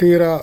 13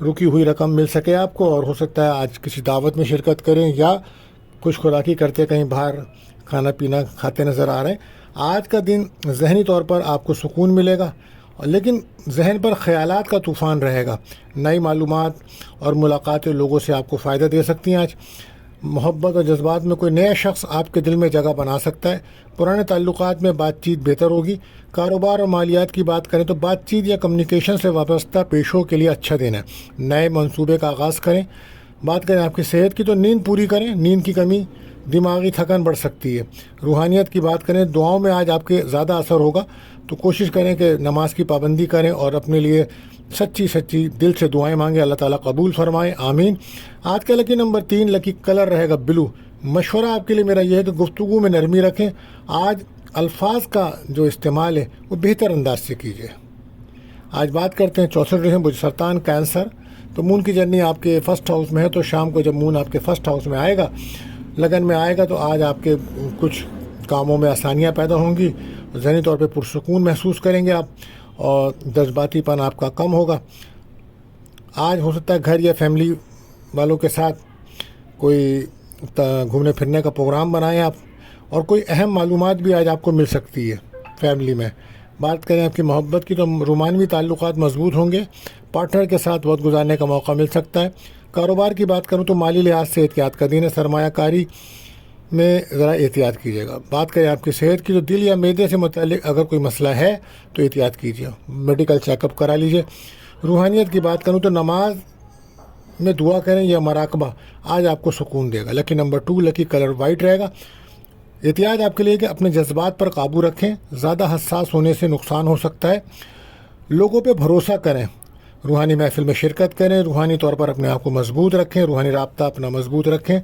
رکی ہوئی رقم مل سکے آپ کو، اور ہو سکتا ہے آج کسی دعوت میں شرکت کریں یا کچھ خوراکی کرتے کہیں باہر کھانا پینا کھاتے نظر آ رہے ہیں۔ آج کا دن ذہنی طور پر آپ کو سکون ملے گا، لیکن ذہن پر خیالات کا طوفان رہے گا۔ نئی معلومات اور ملاقاتیں لوگوں سے آپ کو فائدہ دے سکتی ہیں۔ آج محبت اور جذبات میں کوئی نیا شخص آپ کے دل میں جگہ بنا سکتا ہے۔ پرانے تعلقات میں بات چیت بہتر ہوگی۔ کاروبار اور مالیات کی بات کریں تو بات چیت یا کمیونیکیشن سے وابستہ پیشوں کے لیے اچھا دن ہے۔ نئے منصوبے کا آغاز کریں۔ بات کریں آپ کی صحت کی تو نیند پوری کریں۔ نیند کی کمی دماغی تھکن بڑھ سکتی ہے۔ روحانیت کی بات کریں، دعاؤں میں آج آپ کے زیادہ اثر ہوگا، تو کوشش کریں کہ نماز کی پابندی کریں اور اپنے لیے سچی دل سے دعائیں مانگیں۔ اللہ تعالیٰ قبول فرمائے، آمین۔ آج کا لکی نمبر 3، لکی کلر رہے گا بلو۔ مشورہ آپ کے لیے میرا یہ ہے کہ گفتگو میں نرمی رکھیں۔ آج الفاظ کا جو استعمال ہے وہ بہتر انداز سے کیجیے۔ آج بات کرتے ہیں 64 برج سرطان کینسر۔ تو مون کی جرنی آپ کے فرسٹ ہاؤس میں ہے، تو شام کو جب مون آپ کے فرسٹ ہاؤس میں آئے گا، لگن میں آئے گا، تو آج آپ کے کچھ کاموں میں آسانیاں پیدا ہوں گی، ذہنی طور پہ پرسکون محسوس کریں گے آپ، اور جذباتی پن آپ کا کم ہوگا۔ آج ہو سکتا ہے گھر یا فیملی والوں کے ساتھ کوئی گھومنے پھرنے کا پروگرام بنائیں آپ، اور کوئی اہم معلومات بھی آج آپ کو مل سکتی ہے فیملی میں۔ بات کریں آپ کی محبت کی تو رومانوی تعلقات مضبوط ہوں گے۔ پارٹنر کے ساتھ وقت گزارنے کا موقع مل سکتا ہے۔ کاروبار کی بات کروں تو مالی لحاظ سے احتیاط کا دن ہے۔ سرمایہ کاری میں ذرا احتیاط کیجیے گا۔ بات کریں آپ کی صحت کی تو دل یا معدے سے متعلق اگر کوئی مسئلہ ہے تو احتیاط کیجیے، میڈیکل چیک اپ کرا لیجیے۔ روحانیت کی بات کروں تو نماز میں دعا کریں یا مراقبہ آج آپ کو سکون دے گا۔ لکی نمبر 2، لکی کلر وائٹ رہے گا۔ احتیاط آپ کے لیے کہ اپنے جذبات پر قابو رکھیں، زیادہ حساس ہونے سے نقصان ہو سکتا ہے۔ لوگوں پہ بھروسہ کریں، روحانی محفل میں شرکت کریں، روحانی طور پر اپنے آپ کو مضبوط رکھیں، روحانی رابطہ اپنا مضبوط رکھیں۔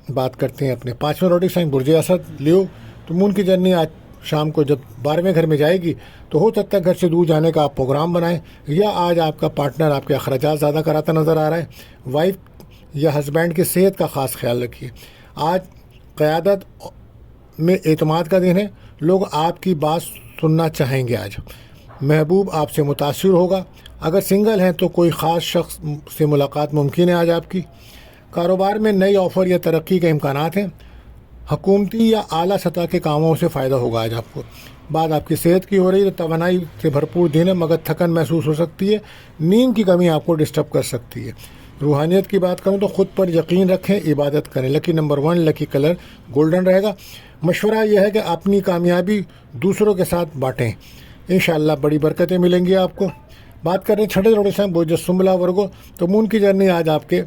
بات کرتے ہیں اپنے 5ویں روڈک سائن برج اسد لیو۔ تو مون کی جرنی آج شام کو جب 12ویں گھر میں جائے گی تو ہو سکتا ہے گھر سے دور جانے کا آپ پروگرام بنائیں، یا آج آپ کا پارٹنر آپ کے اخراجات زیادہ کراتا نظر آ رہا ہے۔ وائف یا ہسبینڈ کی صحت کا خاص خیال رکھیے۔ آج قیادت میں اعتماد کا دن ہے، لوگ آپ کی بات سننا چاہیں گے۔ آج محبوب آپ سے متاثر ہوگا۔ اگر سنگل ہیں تو کوئی خاص شخص سے ملاقات ممکن ہے آج آپ کی۔ کاروبار میں نئی آفر یا ترقی کے امکانات ہیں۔ حکومتی یا اعلیٰ سطح کے کاموں سے فائدہ ہوگا آج آپ کو۔ بات آپ کی صحت کی ہو رہی ہے تو توانائی سے بھرپور دن ہے، مگر تھکن محسوس ہو سکتی ہے، نیند کی کمی آپ کو ڈسٹرب کر سکتی ہے۔ روحانیت کی بات کروں تو خود پر یقین رکھیں، عبادت کریں۔ لکی نمبر 1، لکی کلر گولڈن رہے گا۔ مشورہ یہ ہے کہ اپنی کامیابی دوسروں کے ساتھ بانٹیں، انشاءاللہ بڑی برکتیں ملیں گی آپ کو۔ بات کریں 6 روڈک سائن برج سنبلا ورگو۔ تو مون کی جرنی آج آپ کے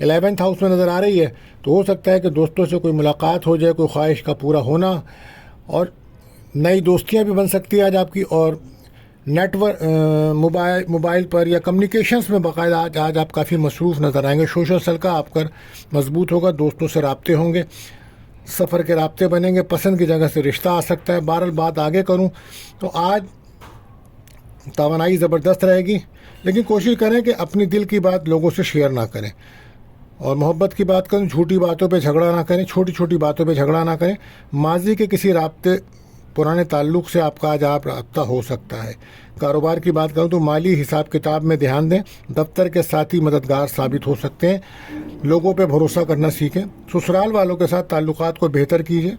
11th ہاؤس میں نظر آ رہی ہے، تو ہو سکتا ہے کہ دوستوں سے کوئی ملاقات ہو جائے، کوئی خواہش کا پورا ہونا، اور نئی دوستیاں بھی بن سکتی ہے آج آپ کی۔ اور نیٹ ورک موبائل پر یا کمیونیکیشنز میں باقاعدہ آج آپ کافی مصروف نظر آئیں گے۔ سوشل سرکل آپ کا مضبوط ہوگا، دوستوں سے رابطے ہوں گے، سفر کے رابطے بنیں گے، پسند کی جگہ سے رشتہ آ سکتا ہے۔ بہرحال بات آگے کروں تو آج توانائی زبردست رہے گی، لیکن کوشش کریں کہ اپنی دل کی بات لوگوں سے شیئر نہ کریں۔ اور محبت کی بات کریں، جھوٹی باتوں پہ جھگڑا نہ کریں، چھوٹی چھوٹی باتوں پہ جھگڑا نہ کریں۔ ماضی کے کسی رابطے پرانے تعلق سے آپ کا آج رابطہ ہو سکتا ہے۔ کاروبار کی بات کروں تو مالی حساب کتاب میں دھیان دیں، دفتر کے ساتھی مددگار ثابت ہو سکتے ہیں۔ لوگوں پہ بھروسہ کرنا سیکھیں۔ سسرال والوں کے ساتھ تعلقات کو بہتر کیجیے،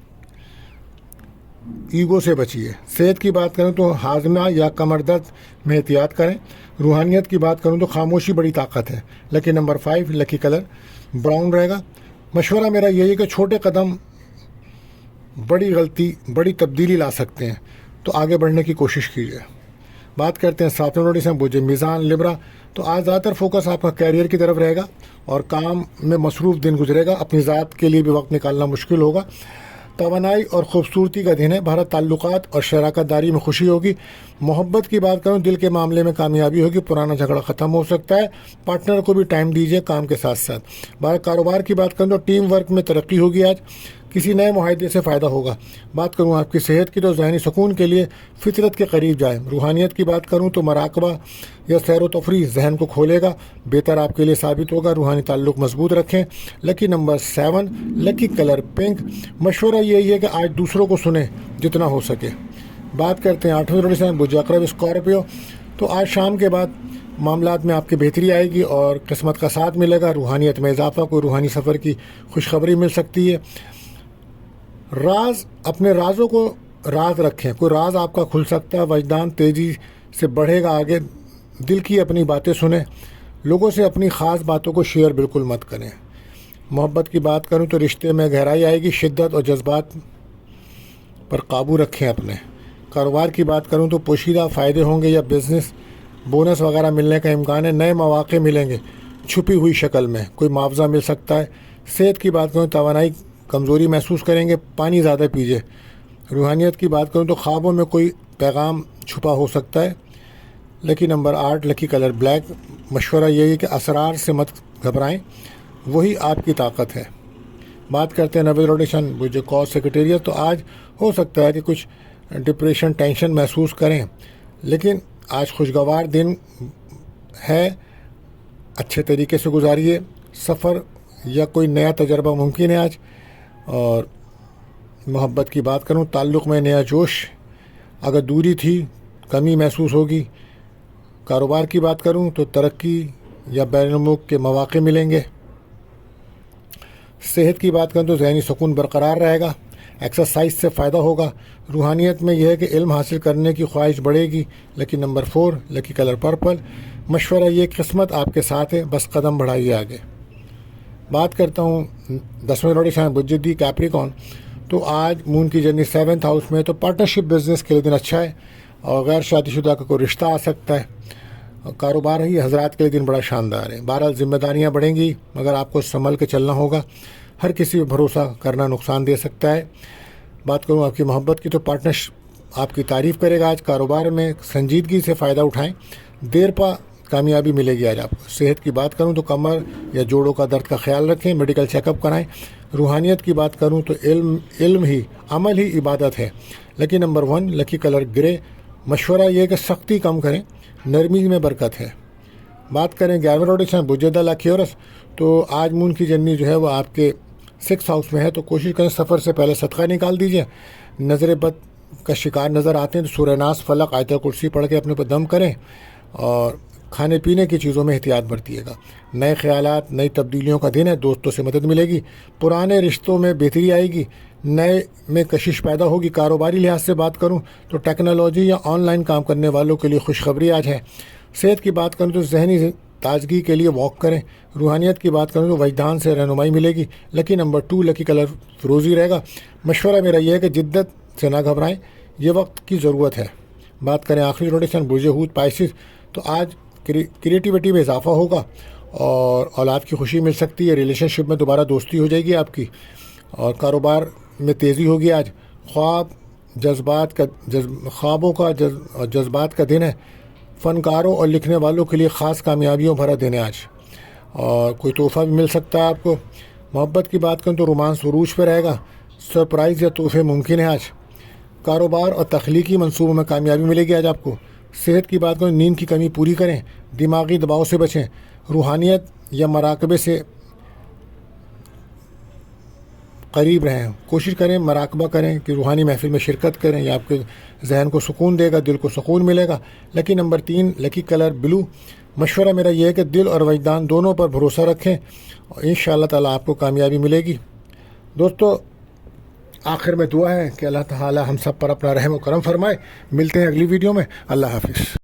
ایگو سے بچیے۔ صحت کی بات کریں تو ہاضمہ یا کمر درد میں احتیاط کریں۔ روحانیت کی بات کروں تو خاموشی بڑی طاقت ہے۔ لکی نمبر 5، لکی کلر براؤن رہے گا۔ مشورہ میرا یہی ہے کہ چھوٹے قدم بڑی بڑی تبدیلی لا سکتے ہیں، تو آگے بڑھنے کی کوشش کیجیے۔ بات کرتے ہیں 7ویں روڈک سائن برج میزان لبرا۔ تو آج زیادہ تر فوکس آپ کا کیریئر کی طرف رہے گا، اور کام میں مصروف دن گزرے گا، اپنی ذات کے لیے بھی وقت نکالنا مشکل ہوگا۔ توانائی اور خوبصورتی کا دن ہے، بھارت تعلقات اور شراکت داری میں خوشی ہوگی۔ محبت کی بات کروں، دل کے معاملے میں کامیابی ہوگی، پرانا جھگڑا ختم ہو سکتا ہے۔ پارٹنر کو بھی ٹائم دیجیے کام کے ساتھ ساتھ۔ بھارت کاروبار کی بات کروں تو ٹیم ورک میں ترقی ہوگی، آج کسی نئے معاہدے سے فائدہ ہوگا۔ بات کروں آپ کی صحت کی تو ذہنی سکون کے لیے فطرت کے قریب جائیں۔ روحانیت کی بات کروں تو مراقبہ یا سیر و تفریح ذہن کو کھولے گا، بہتر آپ کے لیے ثابت ہوگا۔ روحانی تعلق مضبوط رکھیں۔ لکی نمبر 7، لکی کلر پنک۔ مشورہ یہی ہے کہ آج دوسروں کو سنیں جتنا ہو سکے۔ بات کرتے ہیں 8ویں روڈک سائن برج عقرب اسکارپیو۔ تو آج شام کے بعد معاملات میں آپ کی بہتری آئے گی اور قسمت کا ساتھ ملے گا، روحانیت میں اضافہ، کوئی روحانی سفر کی خوشخبری مل سکتی ہے۔ اپنے رازوں کو راز رکھیں، کوئی راز آپ کا کھل سکتا ہے، وجدان تیزی سے بڑھے گا آگے، دل کی اپنی باتیں سنیں، لوگوں سے اپنی خاص باتوں کو شیئر بالکل مت کریں۔ محبت کی بات کروں تو رشتے میں گہرائی آئے گی، شدت اور جذبات پر قابو رکھیں اپنے۔ کاروبار کی بات کروں تو پوشیدہ فائدے ہوں گے یا بزنس بونس وغیرہ ملنے کا امکان ہے، نئے مواقع ملیں گے چھپی ہوئی شکل میں، کوئی معاوضہ مل سکتا ہے۔ صحت کی بات کروں توانائی کمزوری محسوس کریں گے، پانی زیادہ پیجیے۔ روحانیت کی بات کروں تو خوابوں میں کوئی پیغام چھپا ہو سکتا ہے۔ لکی نمبر 8، لکی کلر بلیک۔ مشورہ یہی ہے کہ اسرار سے مت گھبرائیں، وہی آپ کی طاقت ہے۔ بات کرتے ہیں نوے روٹیشن جو کاز سیکریٹریٹ، تو آج ہو سکتا ہے کہ کچھ ڈپریشن ٹینشن محسوس کریں، لیکن آج خوشگوار دن ہے، اچھے طریقے سے گزاریے۔ سفر یا کوئی نیا تجربہ ممکن ہے آج۔ اور محبت کی بات کروں، تعلق میں نیا جوش، اگر دوری تھی کمی محسوس ہوگی۔ کاروبار کی بات کروں تو ترقی یا بین الملک کے مواقع ملیں گے۔ صحت کی بات کروں تو ذہنی سکون برقرار رہے گا، ایکسرسائز سے فائدہ ہوگا۔ روحانیت میں یہ ہے کہ علم حاصل کرنے کی خواہش بڑھے گی۔ لکی نمبر 4، لکی کلر پرپل۔ مشورہ یہ قسمت آپ کے ساتھ ہے، بس قدم بڑھائیے آگے۔ بات کرتا ہوں 10ویں روٹیشن بجدی کیپریکون، تو آج مون کی جرنی 7th ہاؤس میں، تو پارٹنرشپ بزنس کے لیے دن اچھا ہے اور غیر شادی شدہ کا کوئی رشتہ آ سکتا ہے۔ کاروبار ہی حضرات کے لیے دن بڑا شاندار ہے۔ بہرحال ذمہ داریاں بڑھیں گی مگر آپ کو سنبھل کے چلنا ہوگا، ہر کسی پہ بھروسہ کرنا نقصان دے سکتا ہے۔ بات کروں آپ کی محبت کی تو پارٹنرشپ آپ کی تعریف کرے گا آج۔ کاروبار میں سنجیدگی سے فائدہ اٹھائیں، دیر پا کامیابی ملے گی آج آپ کو۔ صحت کی بات کروں تو کمر یا جوڑوں کا درد کا خیال رکھیں، میڈیکل چیک اپ کرائیں۔ روحانیت کی بات کروں تو علم ہی عمل ہی عبادت ہے۔ لکی نمبر 1، لکی کلر گرے۔ مشورہ یہ کہ سختی کم کریں، نرمی میں برکت ہے۔ بات کریں 11ویں روٹیشن بجدہ لاکیورس، تو آج مون کی جرنی جو ہے وہ آپ کے 6th ہاؤس میں ہے، تو کوشش کریں سفر سے پہلے صدقہ نکال دیجیے۔ نظر بد کا شکار نظر آتے ہیں تو سورہ ناس، فلق، آیت الکرسی پڑھ کے اپنے پر دم کریں اور کھانے پینے کی چیزوں میں احتیاط برتیے گا۔ نئے خیالات، نئی تبدیلیوں کا دن ہے، دوستوں سے مدد ملے گی، پرانے رشتوں میں بہتری آئے گی، نئے میں کشش پیدا ہوگی۔ کاروباری لحاظ سے بات کروں تو ٹیکنالوجی یا آن لائن کام کرنے والوں کے لیے خوشخبری آج ہے۔ صحت کی بات کروں تو ذہنی تازگی کے لیے واک کریں۔ روحانیت کی بات کروں تو وجدان سے رہنمائی ملے گی۔ لکی نمبر 2، لکی کلر فروزی رہے گا۔ مشورہ میرا یہ ہے کہ جدت سے نہ گھبرائیں، یہ وقت کی ضرورت ہے۔ بات کریں آخری روٹیشن برج حوت پائسس، تو آج کریٹیوٹی میں اضافہ ہوگا اور اولاد کی خوشی مل سکتی ہے۔ ریلیشن شپ میں دوبارہ دوستی ہو جائے گی آپ کی، اور کاروبار میں تیزی ہوگی آج۔ خوابوں کا جذبات کا دن ہے۔ فنکاروں اور لکھنے والوں کے لیے خاص کامیابیوں بھرا دن ہے آج، اور کوئی تحفہ بھی مل سکتا ہے آپ کو۔ محبت کی بات کریں تو رومانس عروج پہ رہے گا، سرپرائز یا تحفے ممکن ہے آج۔ کاروبار اور تخلیقی منصوبوں میں کامیابی ملے گی آج آپ کو۔ صحت کی بات کریں نیند کی کمی پوری کریں، دماغی دباؤ سے بچیں۔ روحانیت یا مراقبے سے قریب رہیں، کوشش کریں مراقبہ کریں کہ روحانی محفل میں شرکت کریں، یہ آپ کے ذہن کو سکون دے گا، دل کو سکون ملے گا۔ لکی نمبر 3، لکی کلر بلو۔ مشورہ میرا یہ ہے کہ دل اور وجدان دونوں پر بھروسہ رکھیں اور انشاءاللہ تعالیٰ آپ کو کامیابی ملے گی۔ دوستو آخر میں دعا ہے کہ اللہ تعالیٰ ہم سب پر اپنا رحم و کرم فرمائے۔ ملتے ہیں اگلی ویڈیو میں، اللہ حافظ۔